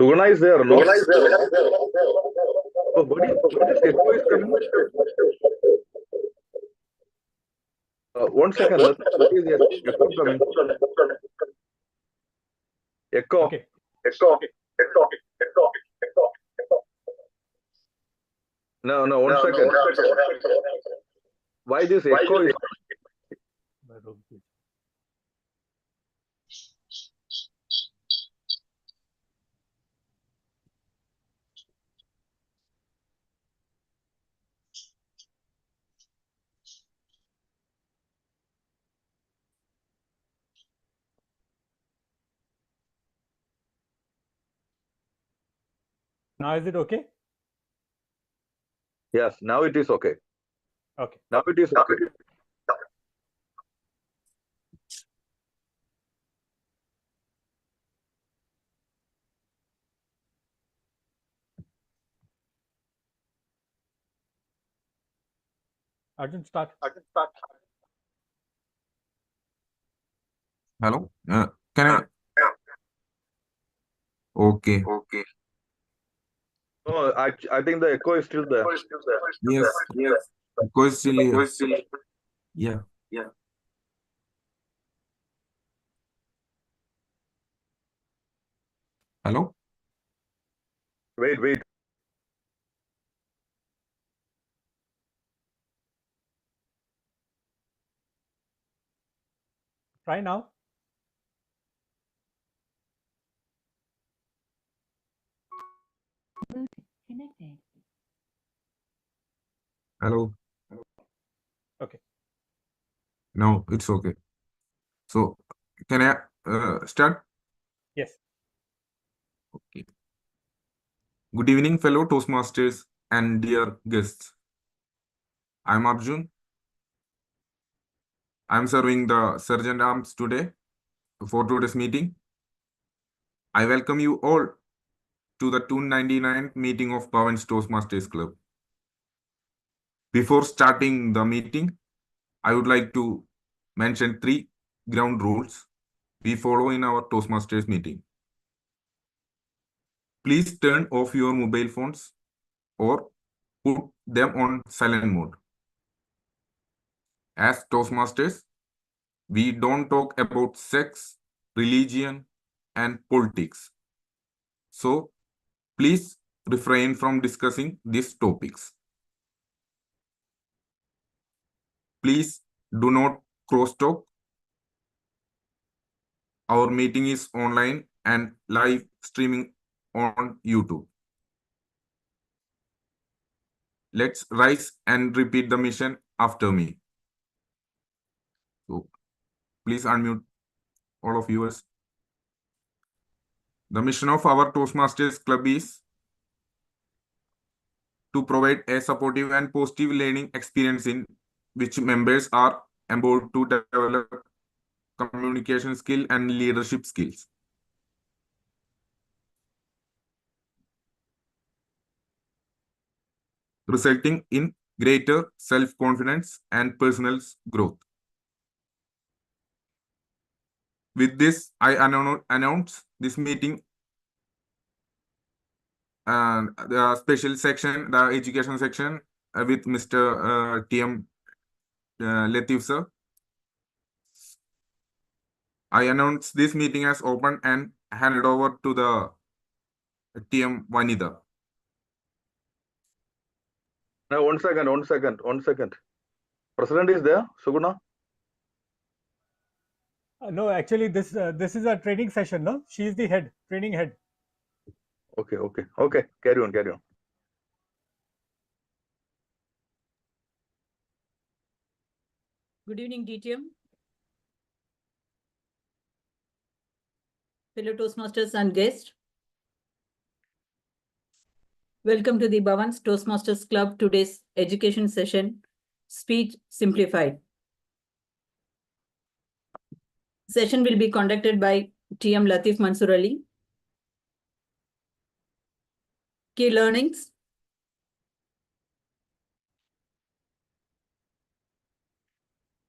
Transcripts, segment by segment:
Suguna is there, no? Oh, what is echo is coming? One second, Latif. What is echo coming? Echo. Okay. No, one second. Why this echo is? Now is it okay? Yes, now it is okay. Okay. Now it is okay. Arjun, start. Hello? Can I? Okay. No, I think the echo is still there. Yes. Because still here. Yeah. Hello? Wait. Try now. Connected. Hello? Okay. No, it's okay. So, can I start? Yes. Okay. Good evening, fellow Toastmasters and dear guests. I'm Arjun. I'm serving the Sergeant Arms today for today's meeting. I welcome you all to the 299th meeting of Pawan's Toastmasters Club. Before starting the meeting, I would like to mention 3 ground rules we follow in our Toastmasters meeting. Please turn off your mobile phones or put them on silent mode. As Toastmasters, we don't talk about sex, religion, and politics. So, please refrain from discussing these topics. Please do not cross-talk. Our meeting is online and live streaming on YouTube. Let's rise and repeat the mission after me. So, please unmute all of yours. The mission of our Toastmasters Club is to provide a supportive and positive learning experience in which members are empowered to develop communication skill and leadership skills. Resulting in greater self-confidence and personal growth. With this, I announce this meeting the special section, the education section with Mr. TM Latif sir. I announce this meeting as open and handed over to the TM Vanida. Now, one second. President is there, Suguna? No, actually, this is a training session. No, she is the head, training head. Okay. Carry on. Good evening, DTM. Fellow Toastmasters and guests. Welcome to the Bhavan's Toastmasters Club today's education session, Speech Simplified. Session will be conducted by TM Latif Mansoor Ali. Key learnings.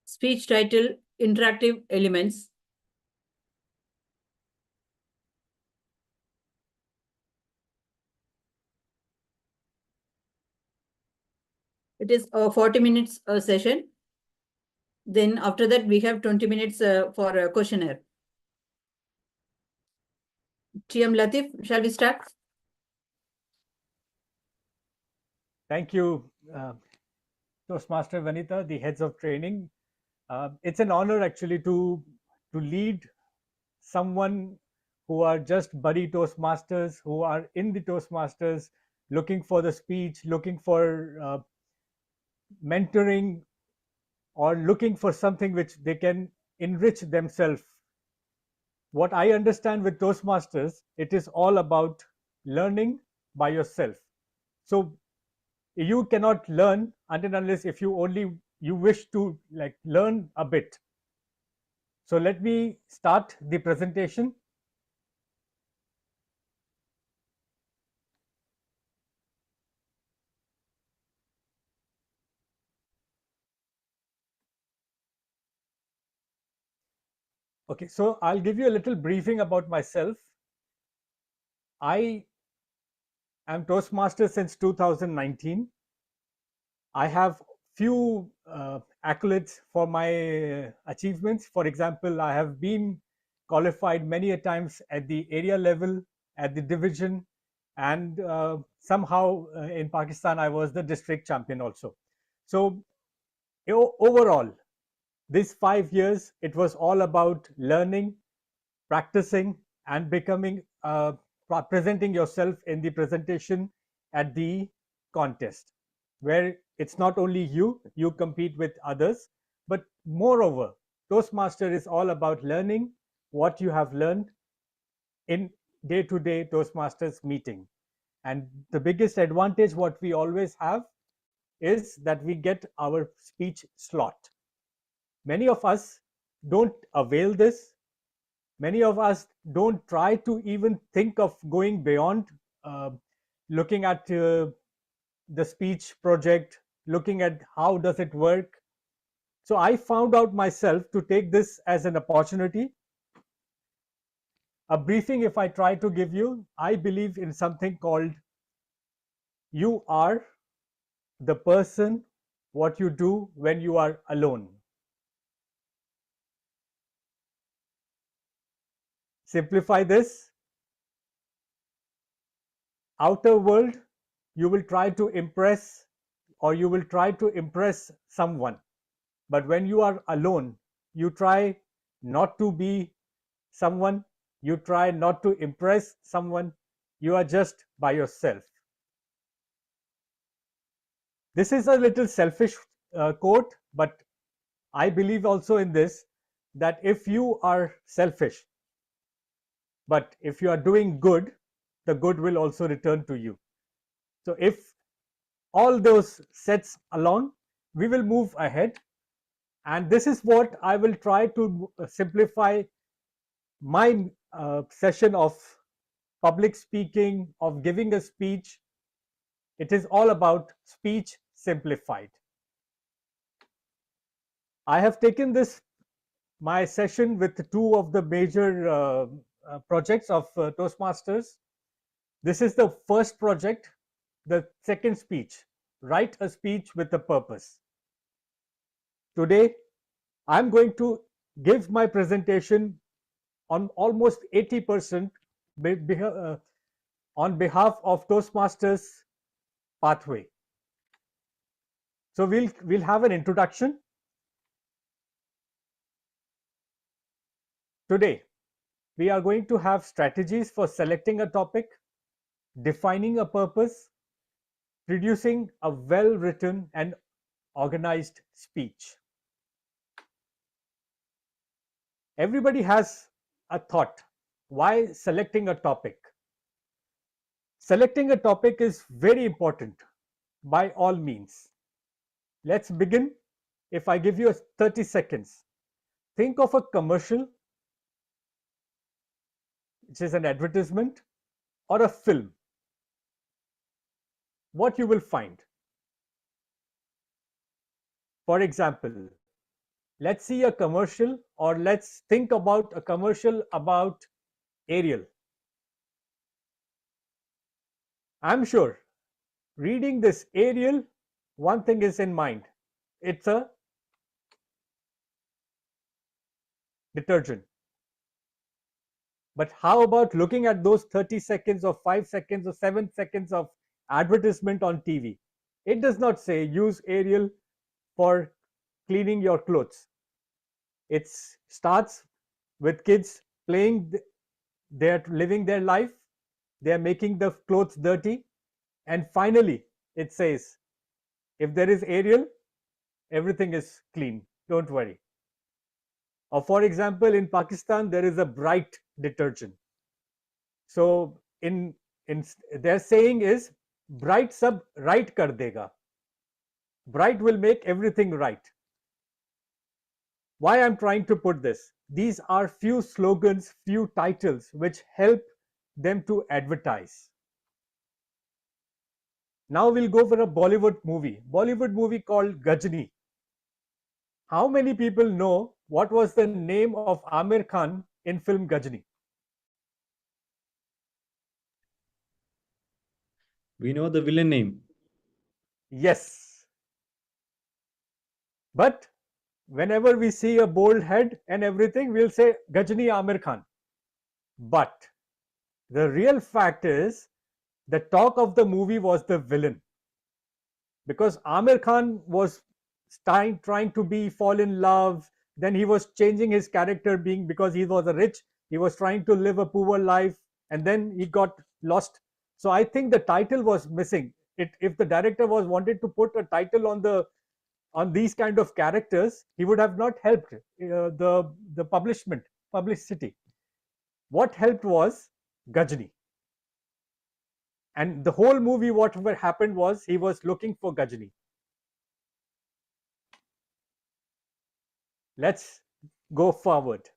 Speech title, interactive elements. It is a 40 minutes session. Then after that, we have 20 minutes for a questionnaire. TM Latif, shall we start? Thank you, Toastmaster Vanita, the heads of training. It's an honor actually to lead someone who are just buddy Toastmasters, who are in the Toastmasters, looking for the speech, looking for mentoring, or looking for something which they can enrich themselves. What I understand with Toastmasters, it is all about learning by yourself. So you cannot learn until unless if you wish to like learn a bit. So let me start the presentation. Okay, so I'll give you a little briefing about myself. I am Toastmaster since 2019. I have few accolades for my achievements. For example, I have been qualified many a times at the area level, at the division, and somehow in Pakistan I was the district champion also. So overall, these 5 years, it was all about learning, practicing, and becoming presenting yourself in the presentation at the contest, where it's not only you compete with others, but moreover, Toastmaster is all about learning what you have learned in day-to-day Toastmasters meeting. And the biggest advantage what we always have is that we get our speech slot. Many of us don't avail this. Many of us don't try to even think of going beyond looking at the speech project, looking at how does it work. So I found out myself to take this as an opportunity. A briefing, if I try to give you, I believe in something called you are the person what you do when you are alone. Simplify this. Outer world, you will try to impress or you will try to impress someone. But when you are alone, you try not to be someone, you try not to impress someone, you are just by yourself. This is a little selfish quote, but I believe also in this, that if you are selfish, but if you are doing good, the good will also return to you. So if all those sets along, we will move ahead. And this is what I will try to simplify my session of public speaking, of giving a speech. It is all about speech simplified. I have taken this my session with two of the major projects of Toastmasters. This is the first project, the second speech, write a speech with a purpose. Today, I'm going to give my presentation on almost 80% on behalf of Toastmasters pathway. So we'll have an introduction. Today, we are going to have strategies for selecting a topic, defining a purpose, producing a well-written and organized speech. Everybody has a thought. Why selecting a topic? Selecting a topic is very important by all means. Let's begin. If I give you 30 seconds, think of a commercial, which is an advertisement, or a film. What you will find. For example, let's see a commercial, or let's think about a commercial about Ariel. I'm sure reading this Ariel, one thing is in mind. It's a detergent. But how about looking at those 30 seconds or 5 seconds or 7 seconds of advertisement on TV? It does not say use Ariel for cleaning your clothes. It starts with kids playing, they're living their life, they're making the clothes dirty, and finally it says, if there is Ariel, everything is clean, don't worry. Or for example, in Pakistan, there is a Bright detergent. So in their saying is, Bright sab right kar dega. Bright will make everything right. Why I'm trying to put this? These are few slogans, few titles which help them to advertise. Now we'll go for a Bollywood movie called Gajni. How many people know what was the name of Amir Khan in film Gajni? We know the villain name. Yes. But whenever we see a bold head and everything, we'll say Gajni Amir Khan. But the real fact is, the talk of the movie was the villain. Because Amir Khan was trying to fall in love, then he was changing his character because he was rich, he was trying to live a poor life, and then he got lost. So I think the title was missing. If the director wanted to put a title on these kind of characters, he would have not helped the publicity. What helped was Gajni. And the whole movie, whatever happened was, he was looking for Gajni. Let's go forward.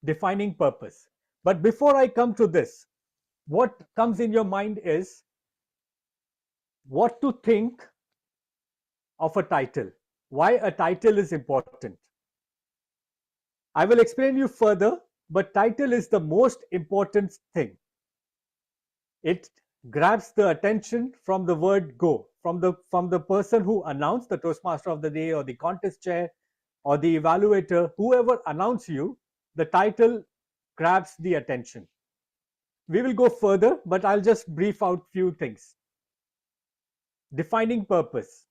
Defining purpose. But before I come to this, what comes in your mind is what to think of a title. Why a title is important. I will explain you further, but title is the most important thing. It grabs the attention from the word go, from the person who announced, the Toastmaster of the day or the contest chair or the evaluator, whoever announced you, the title grabs the attention. We will go further, but I'll just brief out few things. Defining purpose.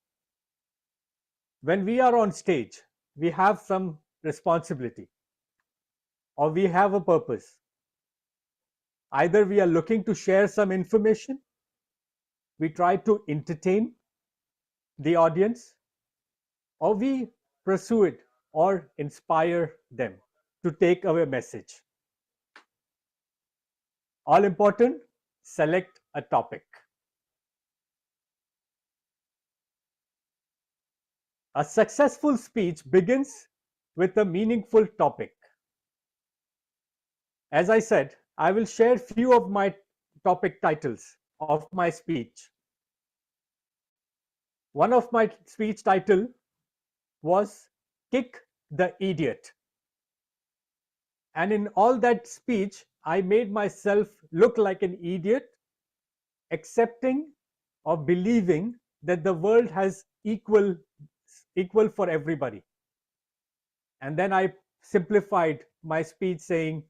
When we are on stage, we have some responsibility or we have a purpose. Either we are looking to share some information, we try to entertain the audience, or we pursue it or inspire them to take away a message. All important, select a topic. A successful speech begins with a meaningful topic. As I said, I will share few of my topic titles of my speech. One of my speech title was Kick the Idiot. And in all that speech, I made myself look like an idiot, accepting or believing that the world has equal for everybody. And then I simplified my speech saying,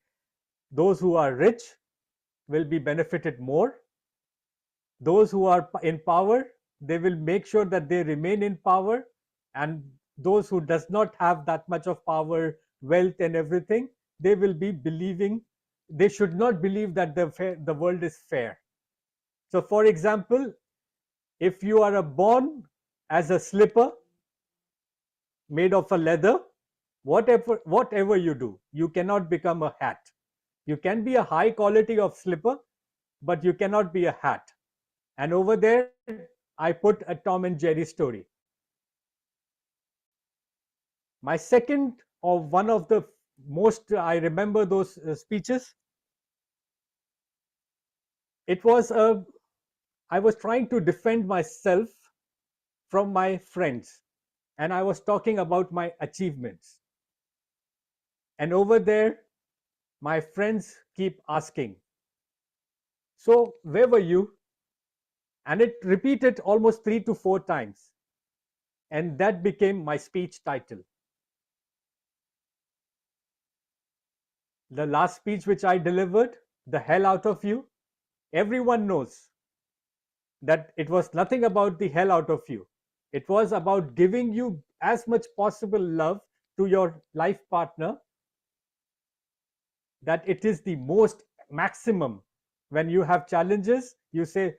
those who are rich will be benefited more. Those who are in power, they will make sure that they remain in power. And those who does not have that much of power, wealth and everything, they will be believing, they should not believe that the world is fair. So for example, if you are born as a slipper made of a leather, whatever you do, you cannot become a hat. You can be a high quality of slipper, but you cannot be a hat. And over there, I put a Tom and Jerry story. My second, or one of the most, I remember those speeches, it was I was trying to defend myself from my friends, and I was talking about my achievements. And over there, my friends keep asking, so where were you? And it repeated almost 3 to 4 times. And that became my speech title. The last speech which I delivered, "The hell out of you," everyone knows that it was nothing about the hell out of you. It was about giving you as much possible love to your life partner, that it is the most maximum. When you have challenges, you say,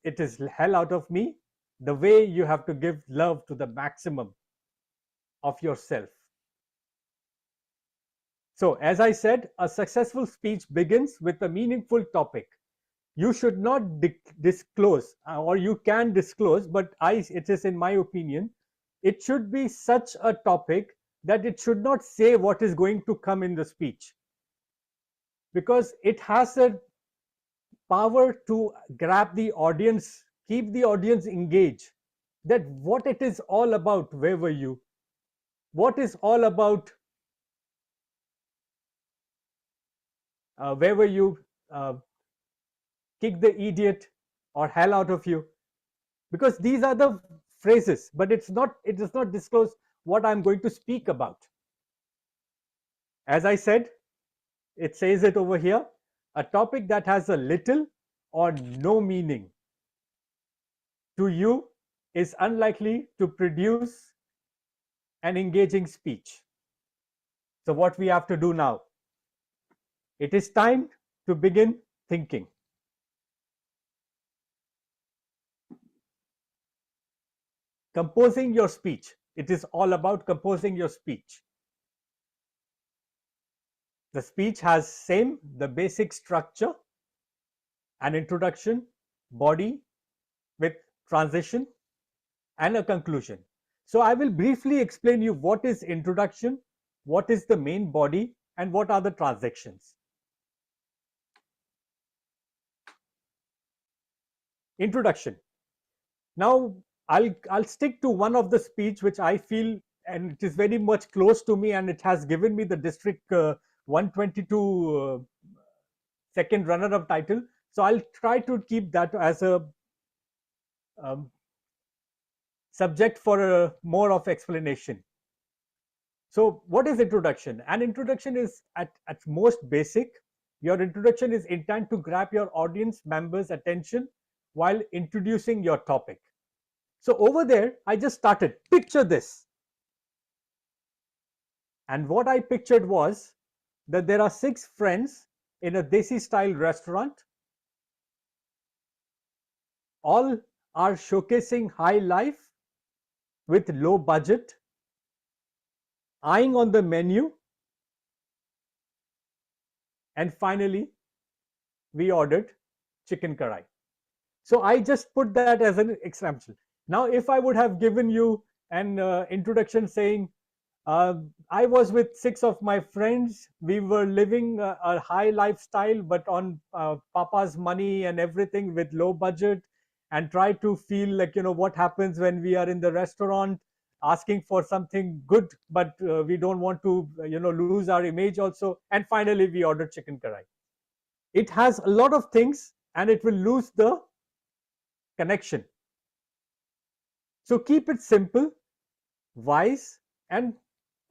"It is hell out of me." The way you have to give love to the maximum of yourself. So, as I said, a successful speech begins with a meaningful topic. You should not disclose, or you can disclose, but it is in my opinion, it should be such a topic that it should not say what is going to come in the speech, because it has a power to grab the audience, keep the audience engaged, that what it is all about. Where were you? What is all about? Where were you? Kick the idiot, or hell out of you, because these are the phrases, but it does not disclose what I'm going to speak about. As I said, it says it over here, a topic that has a little or no meaning to you is unlikely to produce an engaging speech. So what we have to do now, it is time to begin thinking. Composing your speech. It is all about composing your speech. The speech has the basic structure: an introduction, body with transition, and a conclusion. So I will briefly explain you what is introduction, what is the main body, and what are the transactions. Introduction. Now I'll stick to one of the speech which I feel, and it is very much close to me, and it has given me the district 122 second runner-up title. So I'll try to keep that as a subject for more of explanation. So what is introduction? An introduction is at most basic. Your introduction is intended to grab your audience members' attention while introducing your topic. So over there, I just started, picture this. And what I pictured was that there are 6 friends in a Desi style restaurant. All are showcasing high life with low budget, eyeing on the menu, and finally we ordered chicken karai. So I just put that as an example. Now if I would have given you an introduction saying, I was with 6 of my friends, we were living a high lifestyle but on papa's money and everything, with low budget, and try to feel like, what happens when we are in the restaurant asking for something good, but we don't want to lose our image also, and finally we ordered chicken karai. It has a lot of things and it will lose the connection. So keep it simple, wise, and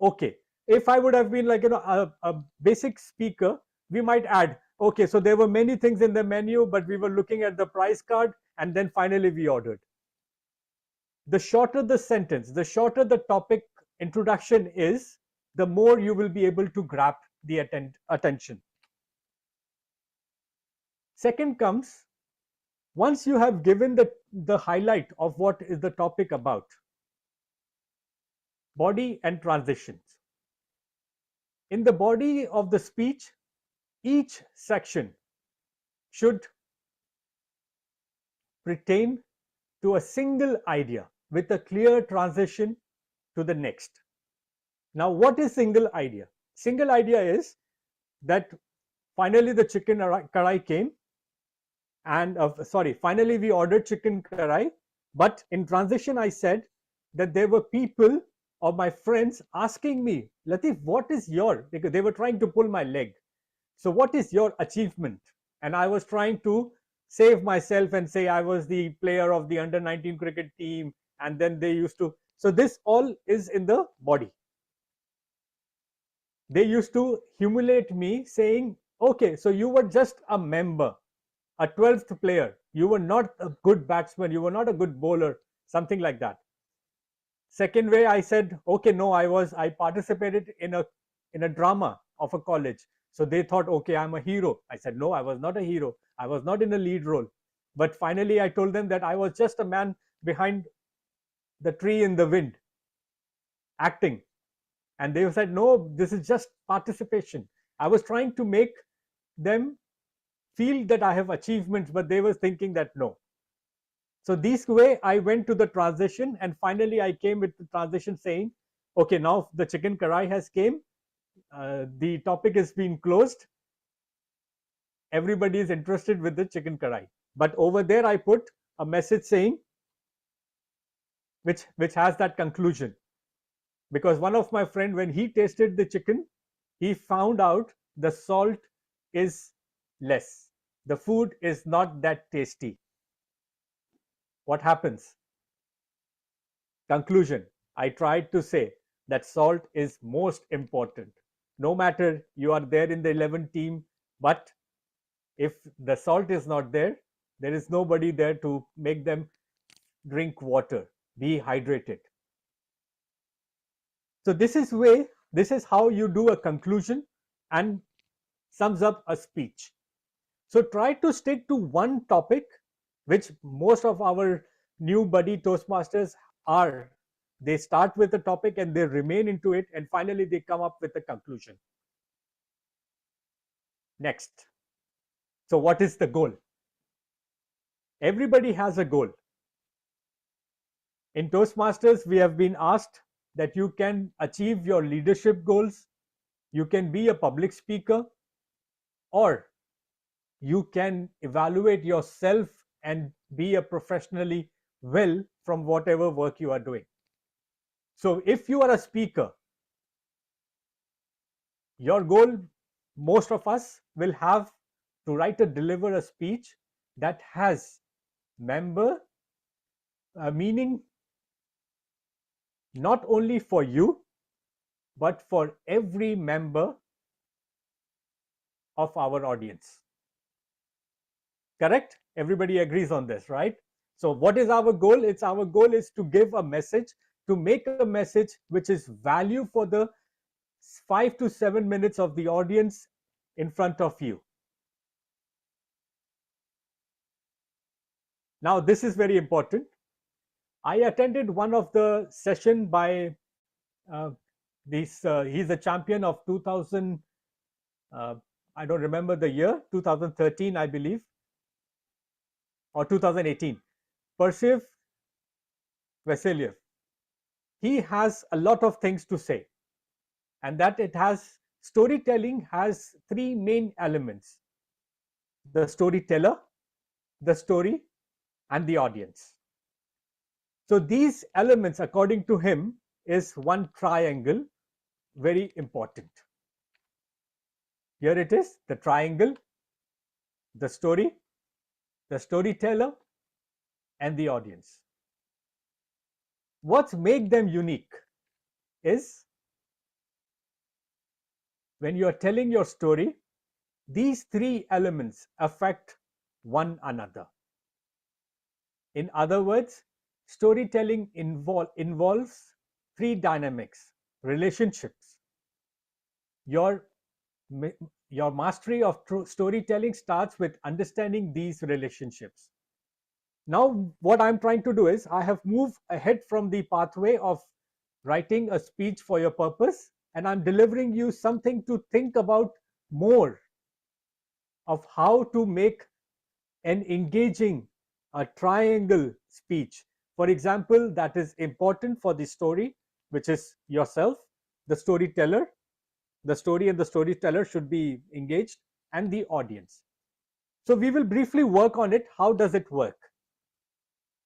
okay. If I would have been like a basic speaker, we might add, okay, so there were many things in the menu, but we were looking at the price card, and then finally we ordered. The shorter the sentence, the shorter the topic introduction is, the more you will be able to grab the attention. Second comes, once you have given the highlight of what is the topic about, body and transitions. In the body of the speech, each section should pertain to a single idea with a clear transition to the next. Now, what is single idea? Single idea is that finally the chicken karai came, and finally we ordered chicken karai, but in transition I said that there were people of my friends asking me, Latif, what is because they were trying to pull my leg. So what is your achievement? And I was trying to save myself and say I was the player of the under 19 cricket team, and then they used to, so this all is in the body. They used to humiliate me saying, okay, so you were just a member, a 12th player, you were not a good batsman, you were not a good bowler, something like that. Second way, I said, okay, no, I participated in a drama of a college, so they thought, okay, I'm a hero. I said, no, I was not a hero, I was not in a lead role. But finally I told them that I was just a man behind the tree in the wind acting, and they said, no, this is just participation. I was trying to make them feel that I have achievements, but they were thinking that no. So this way I went to the transition, and finally I came with the transition saying, okay, now the chicken karai has came, the topic has been closed, everybody is interested with the chicken karai. But over there I put a message saying, which has that conclusion, because one of my friend, when he tasted the chicken, he found out the salt is less, the food is not that tasty. What happens? Conclusion, I tried to say that salt is most important. No matter you are there in the 11 team, but if the salt is not there, there is nobody there to make them drink water, be hydrated. So this is how you do a conclusion and sums up a speech. So try to stick to one topic, which most of our new buddy Toastmasters are. They start with a topic and they remain into it, and finally they come up with a conclusion. Next. So what is the goal? Everybody has a goal. In Toastmasters, we have been asked that you can achieve your leadership goals, you can be a public speaker, or you can evaluate yourself and be a professionally well from whatever work you are doing. So if you are a speaker, your goal, most of us will have to deliver a speech that has member meaning not only for you, but for every member of our audience. Correct? Everybody agrees on this, right? So what is our goal? Our goal is to give a message, to make a message which is value for the 5 to 7 minutes of the audience in front of you. Now this is very important. I attended one of the session by he's a champion of 2000, I don't remember the year, 2013 I believe, or 2018, Persev Vasiliev. He has a lot of things to say, and that storytelling has three main elements: the storyteller, the story, and the audience. So these elements, according to him, is one triangle, very important. Here it is, the triangle, the story, the storyteller, and the audience. What makes them unique is when you are telling your story, these three elements affect one another. In other words, storytelling involves three dynamics: relationships. Your mastery of storytelling starts with understanding these relationships. Now, what I'm trying to do is I have moved ahead from the pathway of writing a speech for your purpose, and I'm delivering you something to think about more of how to make an engaging a triangle speech. For example, that is important for the story, which is yourself, the storyteller. The story and the storyteller should be engaged, and the audience. So we will briefly work on it. How does it work?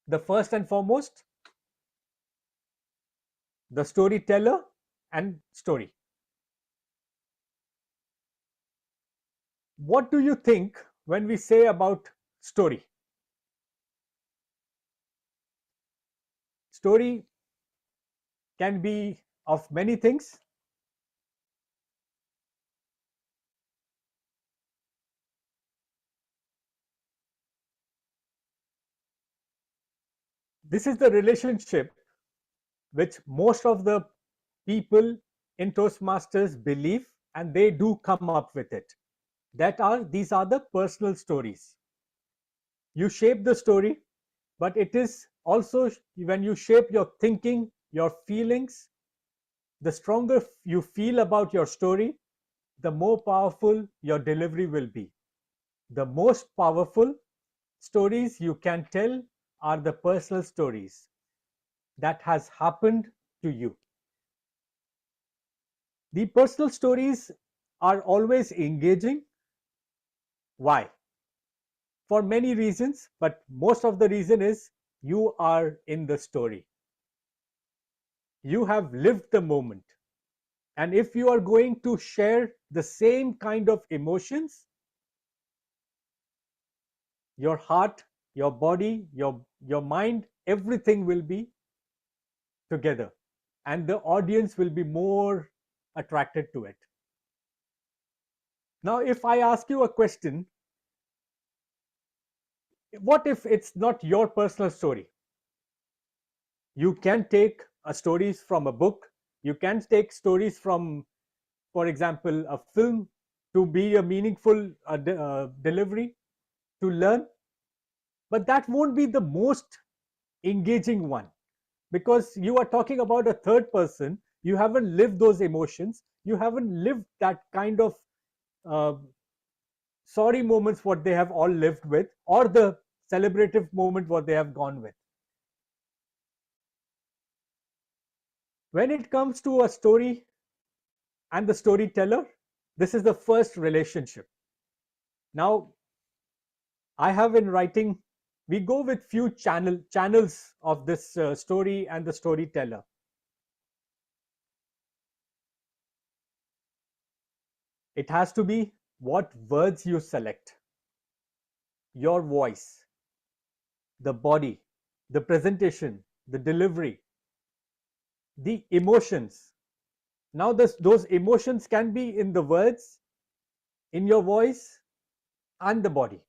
The first and foremost, the storyteller and story. What do you think when we say about story. Story can be of many things. This is the relationship which most of the people in Toastmasters believe, and they do come up with it. These are the personal stories. You shape the story, but it is also when you shape your thinking, your feelings, the stronger you feel about your story, the more powerful your delivery will be. The most powerful stories you can tell are the personal stories that has happened to you. The personal stories are always engaging. Why? For many reasons, but most of the reason is you are in the story. You have lived the moment. And if you are going to share the same kind of emotions, your heart, your body, your mind, everything will be together. And the audience will be more attracted to it. Now, if I ask you a question, what if it's not your personal story? You can take stories from a book. You can take stories from, for example, a film to be a meaningful delivery, to learn. But that won't be the most engaging one, because you are talking about a third person. You haven't lived those emotions. You haven't lived that kind of uh, sorry moments what they have all lived with, or the celebrative moment what they have gone with. When it comes to a story and the storyteller, this is the first relationship. Now, I have in writing, we go with few channels of this story and the storyteller. It has to be what words you select, your voice, the body, the presentation, the delivery, the emotions. Now, those emotions can be in the words, in your voice, and the body.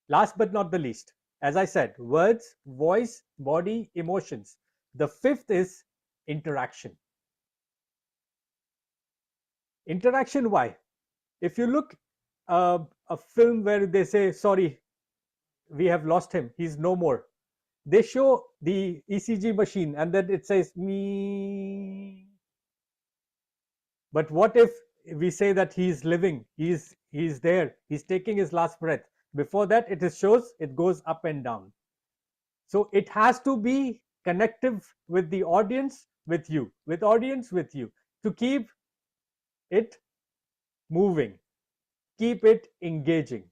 Last but not the least, as I said, words, voice, body, emotions. The fifth is interaction. Interaction, why? If you look a film where they say, sorry, we have lost him, he's no more. They show the ECG machine and then it says me. But what if we say that he's living, he's there, he's taking his last breath? Before that, it shows it goes up and down. So it has to be connective with the audience, with you, with audience, with you, to keep it moving, keep it engaging.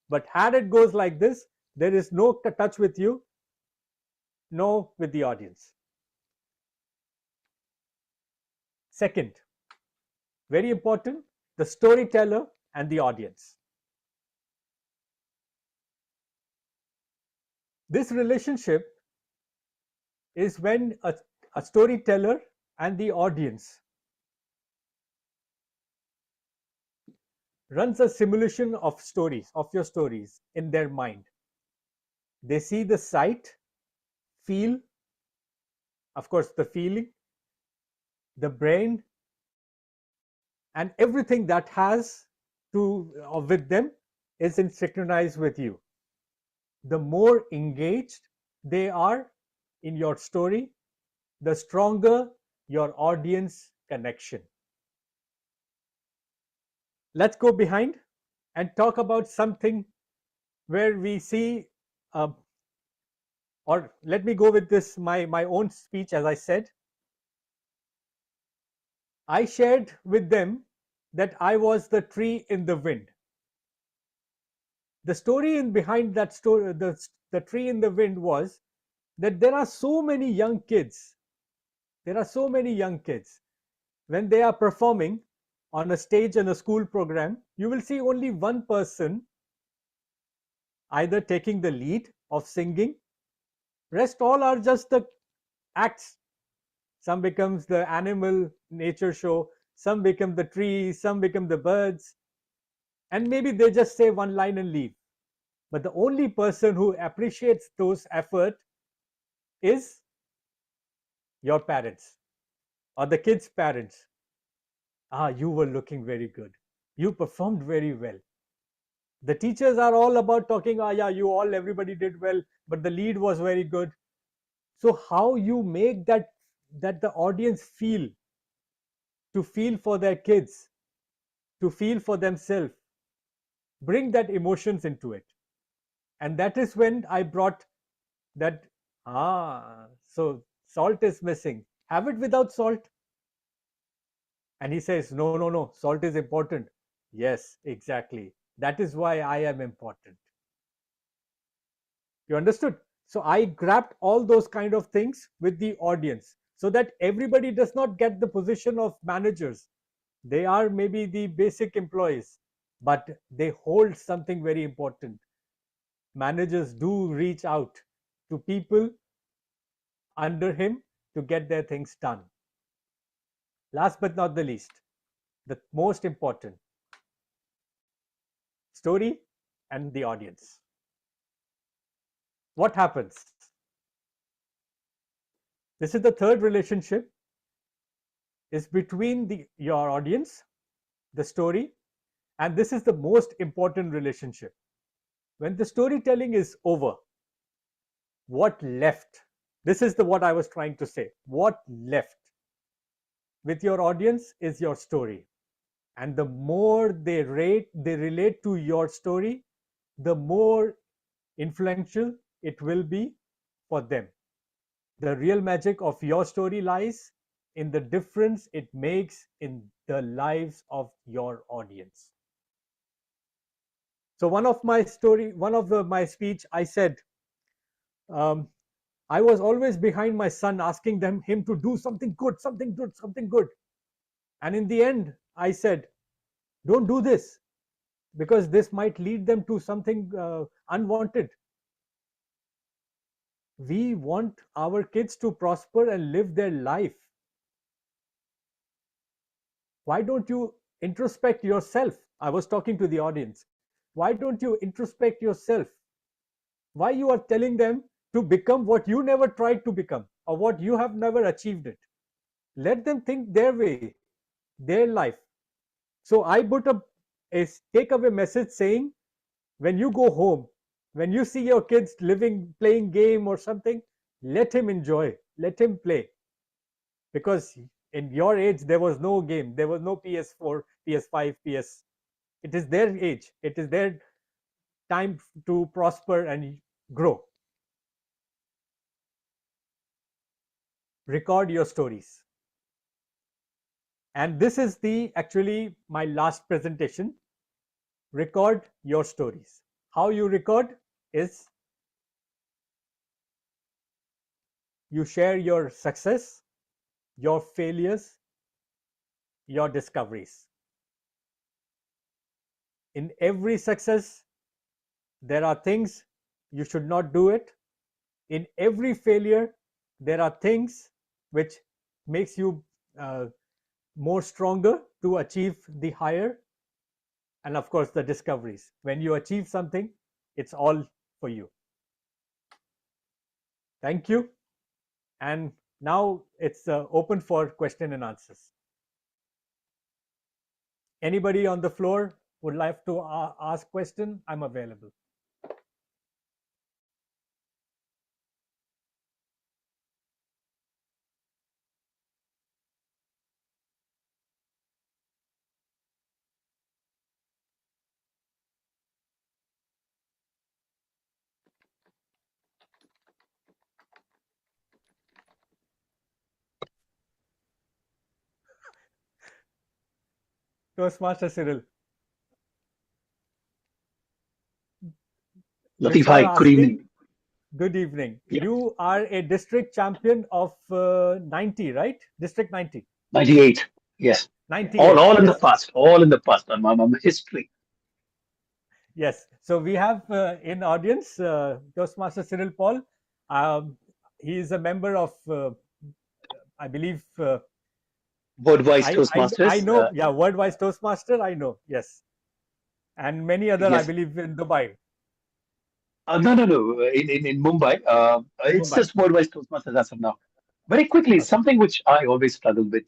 But had it goes like this, there is no touch with you, no with the audience. Second, very important, the storyteller and the audience. This relationship is when a storyteller and the audience runs a simulation of stories, of your stories in their mind. They see the sight, feel, of course, the feeling, the brain, and everything that has to with them is synchronized with you. The more engaged they are in your story, the stronger your audience connection. Let's go behind and talk about something where we see, or let me go with this, my own speech. As I said, I shared with them that I was the tree in the wind. The story in behind that story, the tree in the wind, was that there are so many young kids. There are so many young kids. When they are performing on a stage in a school program, you will see only one person either taking the lead of singing. Rest all are just the acts. Some becomes the animal nature show, some become the trees, some become the birds, and maybe they just say one line and leave. But the only person who appreciates those effort is your parents or the kids' parents. Ah, you were looking very good. You performed very well. The teachers are all about talking, ah, yeah, everybody did well, but the lead was very good. So how you make that the audience feel, to feel for their kids, to feel for themselves, bring that emotions into it. And that is when I brought that, so salt is missing. Have it without salt. And he says, no, salt is important. Yes, exactly. That is why I am important. You understood? So I grabbed all those kind of things with the audience so that everybody does not get the position of managers. They are maybe the basic employees, but they hold something very important. Managers do reach out to people under him to get their things done. Last but not the least, the most important, story and the audience. What happens? This is the third relationship, is between your audience, the story, and this is the most important relationship. When the storytelling is over, what left? This is what I was trying to say. What left with your audience is your story. And the more they relate to your story, the more influential it will be for them. The real magic of your story lies in the difference it makes in the lives of your audience. So one of my speech, I said, I was always behind my son, asking him to do something good, something good, something good. And in the end, I said, don't do this, because this might lead them to something unwanted. We want our kids to prosper and live their life. Why don't you introspect yourself? I was talking to the audience. Why don't you introspect yourself? Why you are telling them to become what you never tried to become, or what you have never achieved it? Let them think their way, their life. So I put a takeaway message saying, when you go home, when you see your kids playing game or something, let him enjoy, let him play. Because in your age, there was no game, there was no PS4, PS5, PS. It is their age, it is their time to prosper and grow. Record your stories. And this is actually my last presentation. Record your stories. How you record is, you share your success, your failures, your discoveries. In every success, there are things you should not do it. In every failure, there are things which makes you more stronger to achieve the higher. And of course, the discoveries. When you achieve something, it's all for you. Thank you. And now it's open for question and answers. Anybody on the floor would like to ask question? I'm available. Toastmaster Cyril. Latif, hi, good evening. Good evening. Yeah. You are a district champion of 90, right? District 90. 98, yes. 98. All in the past, all in the past. I'm history. Yes. So we have in audience Toastmaster Cyril Paul. He is a member of, I believe, Word-wise I Toastmasters. know, yeah, Worldwide Toastmaster. I know, yes, and many other, I Yes. believe, in Dubai, No. In Mumbai, it's Mumbai. just word-wise Toastmasters as of now. Very quickly, Okay. something which I always struggle with,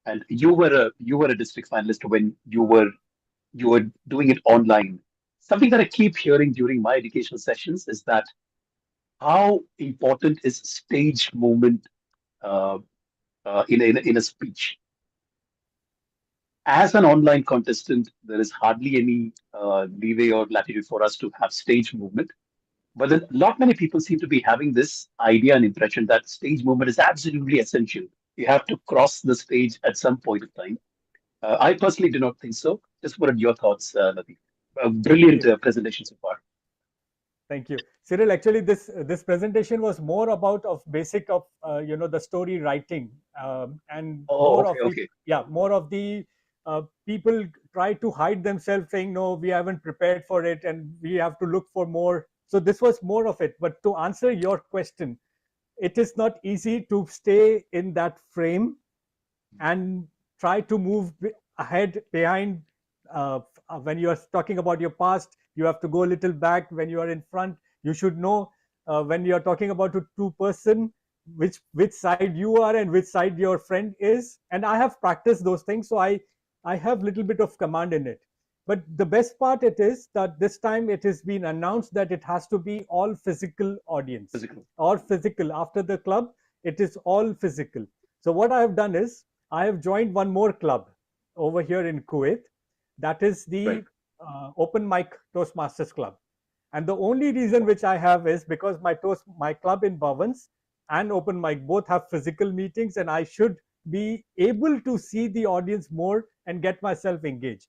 and you were a district finalist when you were doing it online. Something that I keep hearing during my educational sessions is that how important is stage movement uh, in a speech. As an online contestant, there is hardly any leeway or latitude for us to have stage movement. But then not many people seem to be having this idea and impression that stage movement is absolutely essential. You have to cross the stage at some point of time. I personally do not think so. Just what are your thoughts, Latif? Thank Brilliant you. presentation so far. Thank you, Cyril. Actually, this presentation was more about of basic of the story writing, and Oh, more okay, of the, okay. yeah, more of the people try to hide themselves, saying no, we haven't prepared for it, and we have to look for more. So this was more of it. But to answer your question, it is not easy to stay in that frame and try to move ahead behind. When you are talking about your past, you have to go a little back. When you are in front, you should know, when you are talking about a two person, which side you are and which side your friend is. And I have practiced those things, so I have little bit of command in it. But the best part it is that this time it has been announced that it has to be all physical audience, Physical. or physical. After the club, it is all physical. So what I have done is, I have joined one more club over here in Kuwait. That is Right. the Open Mic Toastmasters Club. And the only reason which I have is because my club in Bhavans and Open Mic both have physical meetings, and I should be able to see the audience more and get myself engaged.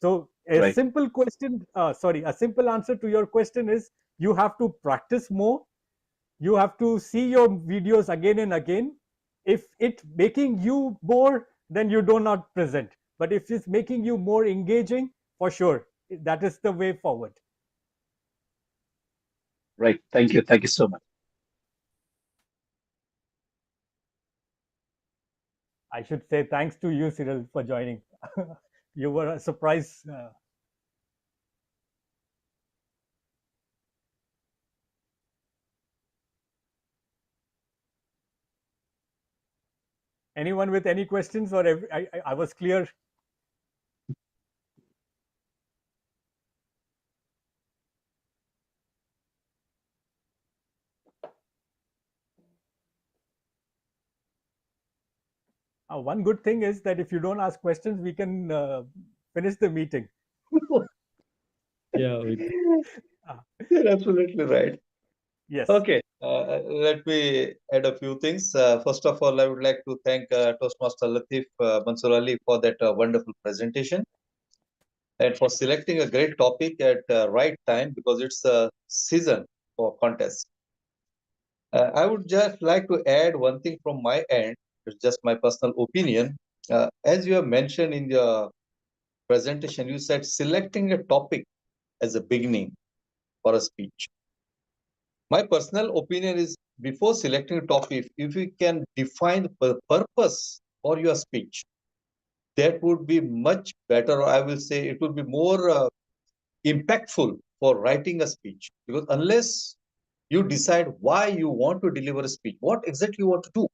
So Right. a simple answer to your question is, you have to practice more. You have to see your videos again and again. If it making you bore, then you do not present. But if it's making you more engaging, for sure, that is the way forward. Right. Thank you. Thank you so much. I should say thanks to you, Cyril, for joining. You were a surprise. Anyone with any questions, or I was clear? One good thing is that if you don't ask questions, we can finish the meeting. Yeah, You're absolutely right. Yes. Okay, let me add a few things. First of all, I would like to thank Toastmaster Latif Mansoor Ali for that wonderful presentation and for selecting a great topic at right time, because it's a season for contest. I would just like to add one thing from my end. It's just my personal opinion. As you have mentioned in your presentation, you said selecting a topic as a beginning for a speech. My personal opinion is, before selecting a topic, if you can define the purpose for your speech, that would be much better. Or I will say it would be more impactful for writing a speech. Because unless you decide why you want to deliver a speech, what exactly you want to do,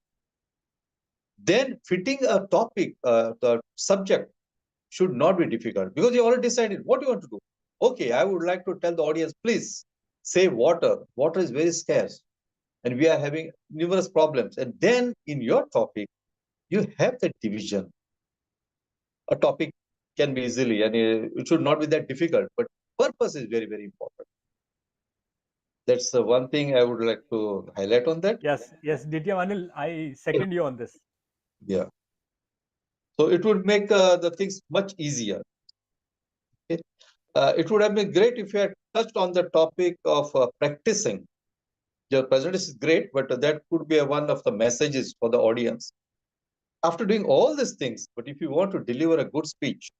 then fitting a topic, the subject should not be difficult, because you already decided what you want to do. Okay, I would like to tell the audience, please save water. Water is very scarce, and we are having numerous problems. And then in your topic, you have that division. A topic can be easily, and it should not be that difficult, but purpose is very, very important. That's the one thing I would like to highlight on that. Yes. Ditya Anil, I second you on this. Yeah. So it would make the things much easier. Okay? It would have been great if you had touched on the topic of practicing. Your presentation is great, but that could be one of the messages for the audience. After doing all these things, but if you want to deliver a good speech,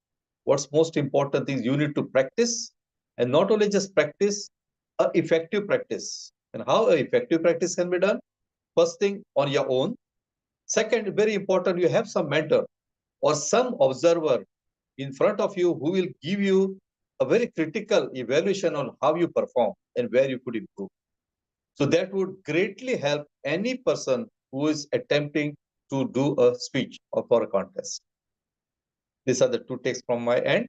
what's most important is you need to practice And not only just practice, a effective practice. And how a effective practice can be done? First thing, on your own. Second, very important, you have some mentor or some observer in front of you who will give you a very critical evaluation on how you perform and where you could improve. So that would greatly help any person who is attempting to do a speech or for a contest. These are the two takes from my end,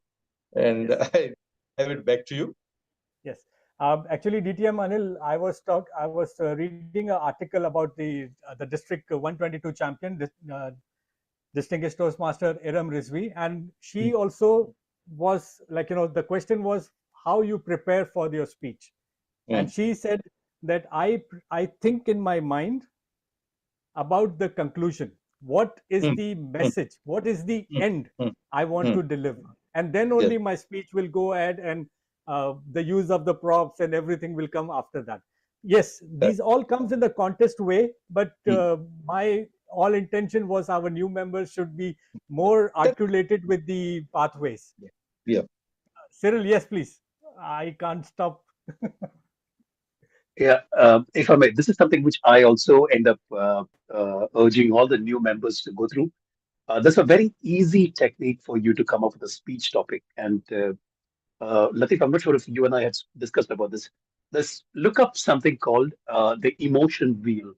and Yes. I have it back to you. Yes. Actually, DTM Anil, I was reading an article about the District 122 champion, distinguished Toastmaster Iram Rizvi, and she also was like, the question was how you prepare for your speech, and she said that I think in my mind about the conclusion. What is the message? What is the end I want to deliver? And then only my speech will go ahead, and the use of the props and everything will come after that. Yes, these all comes in the contest way, but my all intention was our new members should be more articulated with the pathways. Yeah. Cyril, yes, please. I can't stop. Yeah, if I may, this is something which I also end up urging all the new members to go through. There's a very easy technique for you to come up with a speech topic. And Latif, I'm not sure if you and I had discussed about this. Let's look up something called the emotion wheel.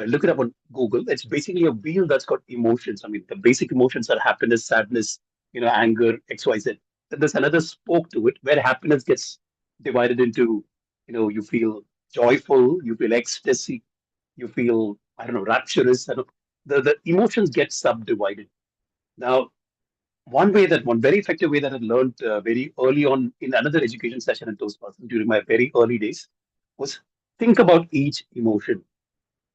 Look it up on Google. It's basically a wheel that's got emotions. I mean, the basic emotions are happiness, sadness, anger, XYZ. Then there's another spoke to it where happiness gets divided into, you feel joyful, you feel ecstasy, you feel, I don't know, rapturous. I don't, the emotions get subdivided. Now, one very effective way that I learned very early on in another education session in Toastmasters during my very early days was think about each emotion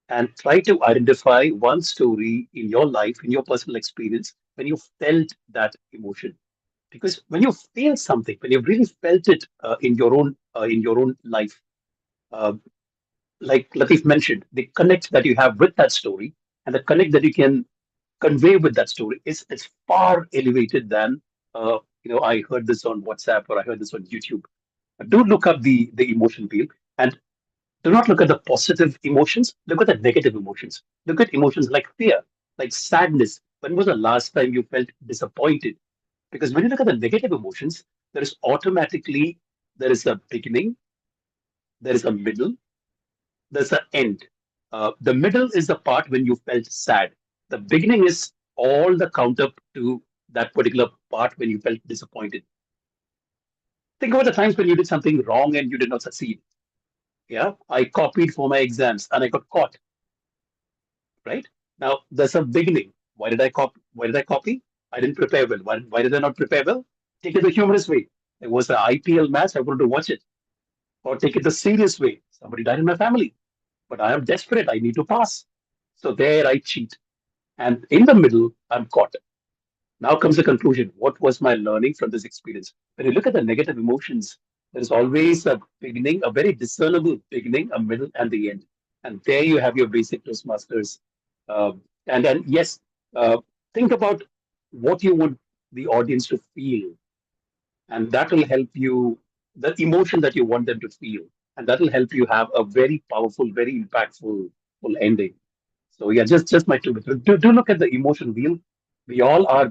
and try to identify one story in your life, in your personal experience, when you felt that emotion. Because when you feel something, when you've really felt it in your own life, uh, like Latif mentioned, the connect that you have with that story and the connect that you can convey with that story is far elevated than I heard this on WhatsApp or I heard this on YouTube. Do look up the emotion wheel and do not look at the positive emotions, look at the negative emotions. Look at emotions like fear, like sadness. When was the last time you felt disappointed? Because when you look at the negative emotions, there is a beginning, there is a middle, there's an end. The middle is the part when you felt sad. The beginning is all the count up to that particular part when you felt disappointed. Think about the times when you did something wrong and you did not succeed. Yeah, I copied for my exams and I got caught. Right now, there's a beginning. Why did I copy? Why did I copy? I didn't prepare well. Why did I not prepare well? Take it the humorous way. It was an IPL match. I wanted to watch it. Or take it the serious way. Somebody died in my family, but I am desperate. I need to pass. So there I cheat. And in the middle, I'm caught. Now comes the conclusion. What was my learning from this experience? When you look at the negative emotions, there is always a beginning, a very discernible beginning, a middle, and the end. And there you have your basic Toastmasters. And then, yes, uh, think about what you want the audience to feel. And that will help you, the emotion that you want them to feel. And that will help you have a very powerful, very impactful full ending. So yeah, just my 2 minutes. Do look at the emotion wheel. We all are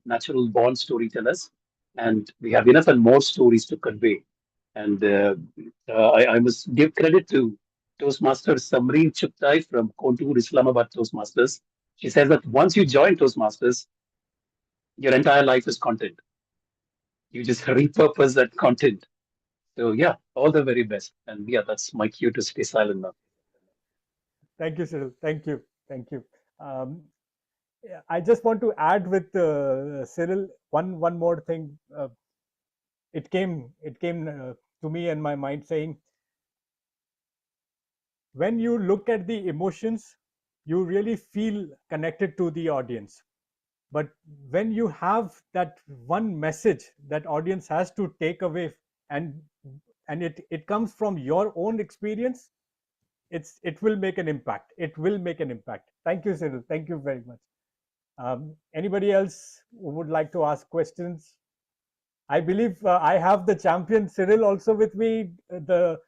natural born storytellers, and we have enough and more stories to convey. And I must give credit to Toastmaster Samreen Chuptai from Kontour, Islamabad Toastmasters. She says that once you join Toastmasters, your entire life is content. You just repurpose that content. So yeah, all the very best. And yeah, that's my cue to stay silent now. Thank you, Cyril. Thank you. Thank you. Um, yeah, I just want to add with Cyril one more thing. It came to me in my mind saying, when you look at the emotions, you really feel connected to the audience. But when you have that one message that audience has to take away, and it comes from your own experience, it will make an impact. It will make an impact. Thank you, Cyril. Thank you very much. Anybody else who would like to ask questions? I believe I have the champion Cyril also with me, the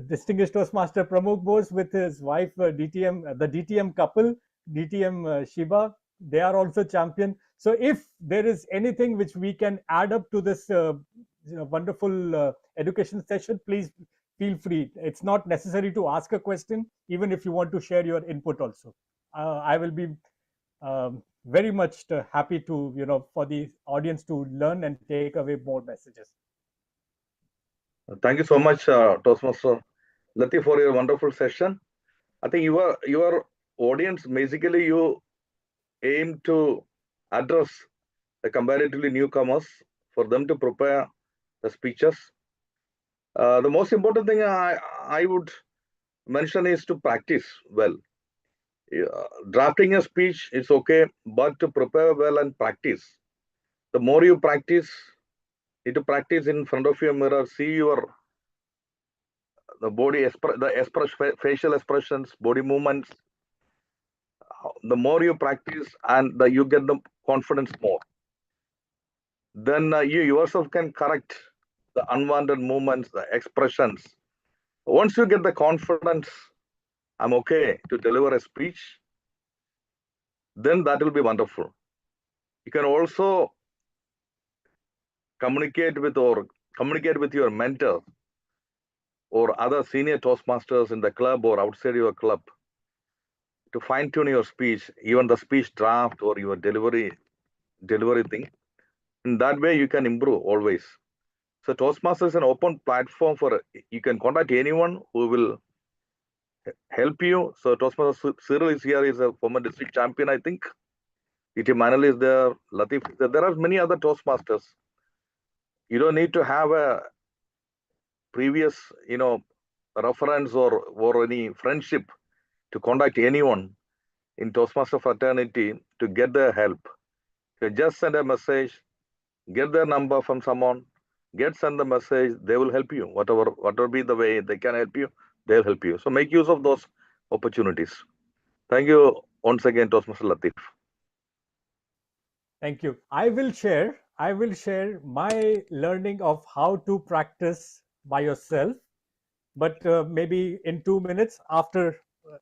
distinguished Toastmaster Pramukh Bose with his wife, DTM, the DTM couple, DTM Shiba. They are also champion. So if there is anything which we can add up to this wonderful education session, please feel free. It's not necessary to ask a question, even if you want to share your input also. I will be very much happy to, for the audience to learn and take away more messages. Thank you so much, Toastmaster Latif, for your wonderful session. I think your audience, basically you aim to address the comparatively newcomers for them to prepare the speeches. The most important thing I would mention is to practice well. Drafting a speech is okay, but to prepare well and practice. The more you practice, you need to practice in front of your mirror, see the body, facial expressions, body movements. The more you practice, and you get the confidence more. Then you yourself can correct the unwanted movements, the expressions. Once you get the confidence, I'm okay to deliver a speech, then that will be wonderful. You can also communicate with your mentor or other senior Toastmasters in the club or outside your club to fine-tune your speech, even the speech draft or your delivery thing. In that way, you can improve always. So Toastmasters is an open platform for you can contact anyone who will help you. So Toastmaster Cyril is here, is a former district champion, I think. DT Manal is there, Latif is there. There are many other Toastmasters. You don't need to have a previous, reference or any friendship to contact anyone in Toastmaster fraternity to get their help. You just send a message, get their number from someone, send the message, they will help you. Whatever be the way they can help you, they'll help you. So make use of those opportunities. Thank you once again, Toastmaster Latif. Thank you. I will share my learning of how to practice by yourself, but maybe in 2 minutes after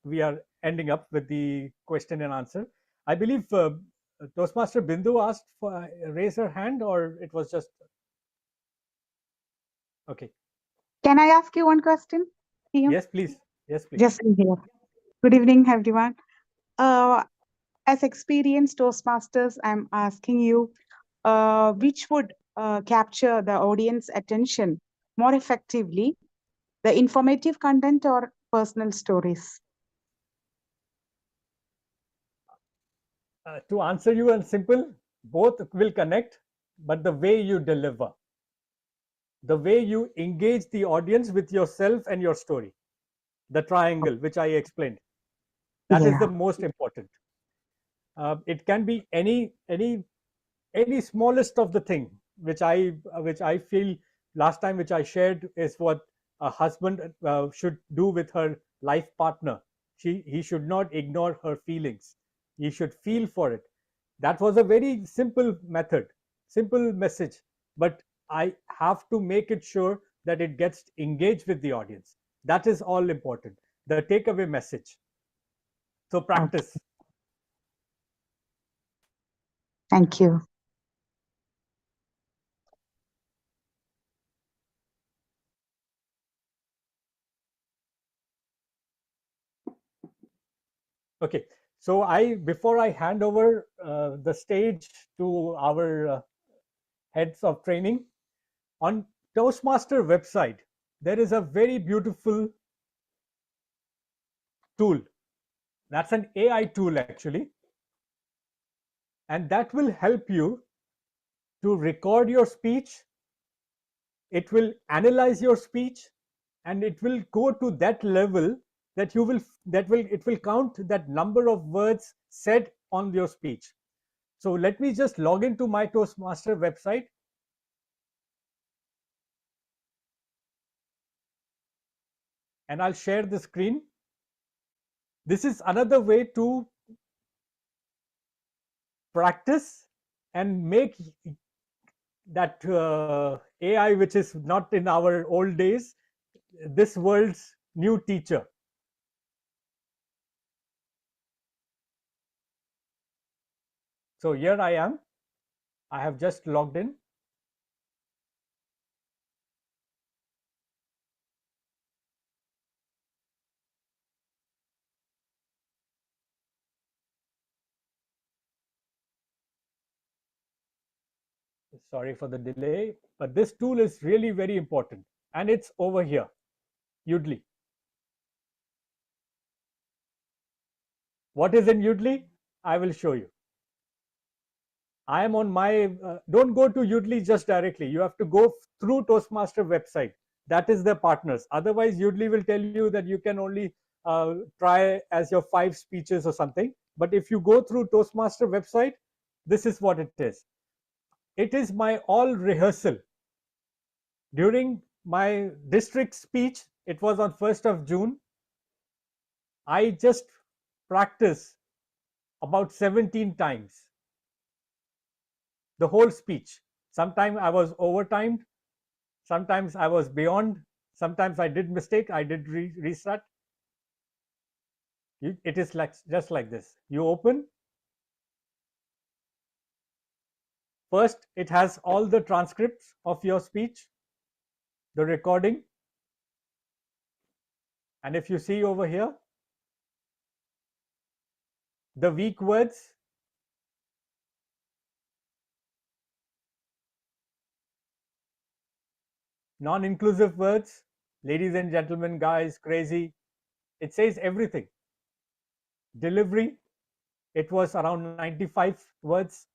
we are ending up with the question and answer. I believe Toastmaster Bindu asked for raise her hand, or it was just okay. Can I ask you one question? Yes, please. Yes, please. Just here. Good evening, everyone. As experienced Toastmasters, I'm asking you, which would capture the audience attention more effectively, the informative content or personal stories? To answer you in simple, both will connect, but the way you deliver, the way you engage the audience with yourself and your story, the triangle which I explained, that is the most important. It can be any smallest of the thing which I feel last time, which I shared, is what a husband should do with her life partner. He should not ignore her feelings. He should feel for it. That was a very simple method, simple message, but I have to make it sure that it gets engaged with the audience. That is all important, the takeaway message. So practice. Thank you. Okay, so before I hand over the stage to our heads of training, on Toastmaster website, there is a very beautiful tool. That's an AI tool actually. And that will help you to record your speech. It will analyze your speech, and it will go to that level that it will count that number of words said on your speech. So let me just log into my Toastmaster website. And I'll share the screen. This is another way to practice and make that AI, which is not in our old days, this world's new teacher. So here I am. I have just logged in. Sorry for the delay, but this tool is really very important, and it's over here, Udly. What is in Udly? I will show you. I am on my, don't go to Udly just directly. You have to go through Toastmaster website. That is the partners. Otherwise, Udly will tell you that you can only try as your 5 speeches or something. But if you go through Toastmaster website, this is what it is. It is my all rehearsal. During my district speech, it was on 1st of June. I just practiced about 17 times the whole speech. Sometimes I was overtimed, sometimes I was beyond, sometimes I did mistake, I did restart. It is like just like this. You open. First, it has all the transcripts of your speech, the recording. And if you see over here, the weak words, non-inclusive words, ladies and gentlemen, guys, crazy, it says everything. Delivery, it was around 95 words.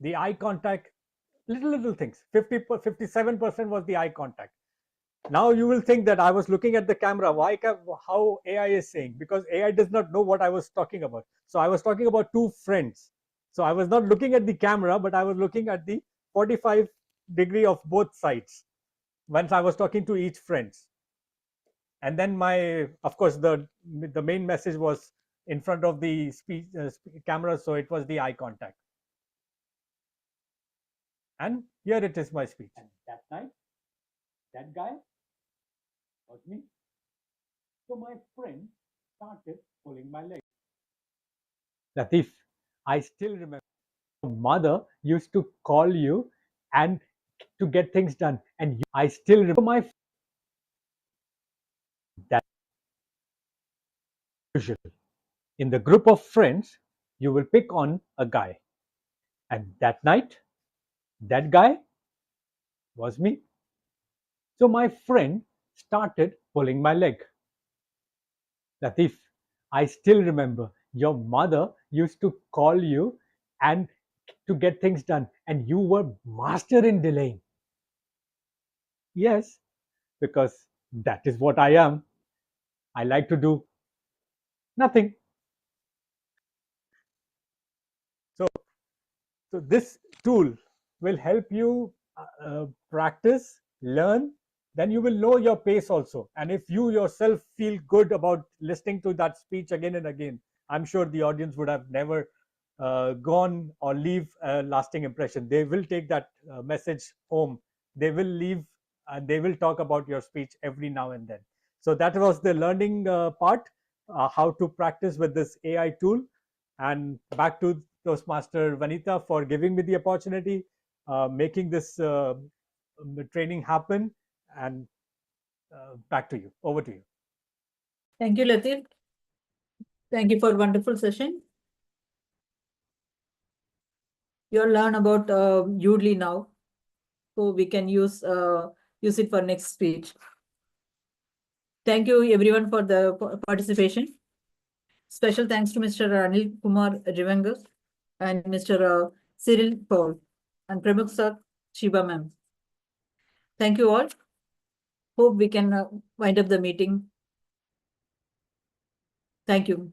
The eye contact, little things, 57% was the eye contact. Now you will think that I was looking at the camera. How AI is saying? Because AI does not know what I was talking about. So I was talking about 2 friends. So I was not looking at the camera, but I was looking at the 45 degree of both sides once I was talking to each friend. And then of course, the main message was in front of the camera, so it was the eye contact. And here it is, my speech. And that night, that guy was me. So my friend started pulling my leg. Latif, I still remember your mother used to call you and to get things done. And I still remember my that usual. In the group of friends, you will pick on a guy. And that night, that guy was me. So my friend started pulling my leg. Latif, I still remember your mother used to call you and to get things done, and you were master in delaying. Yes, because that is what I am. I like to do nothing. So this tool will help you practice, learn, then you will know your pace also. And if you yourself feel good about listening to that speech again and again, I'm sure the audience would have never gone or leave a lasting impression. They will take that message home. They will leave and they will talk about your speech every now and then. So that was the learning part, how to practice with this AI tool. And back to Toastmaster Vanita for giving me the opportunity, making this training happen. And back to you. Over to you. Thank you, Latif. Thank you for a wonderful session. You'll learn about Udly now, so we can use it for next speech. Thank you everyone for the participation. Special thanks to Mr. Anil Kumar Rivangas and Mr. Cyril Paul and Pramukh Sir, Shiba ma'am. Thank you all. Hope we can wind up the meeting. Thank you.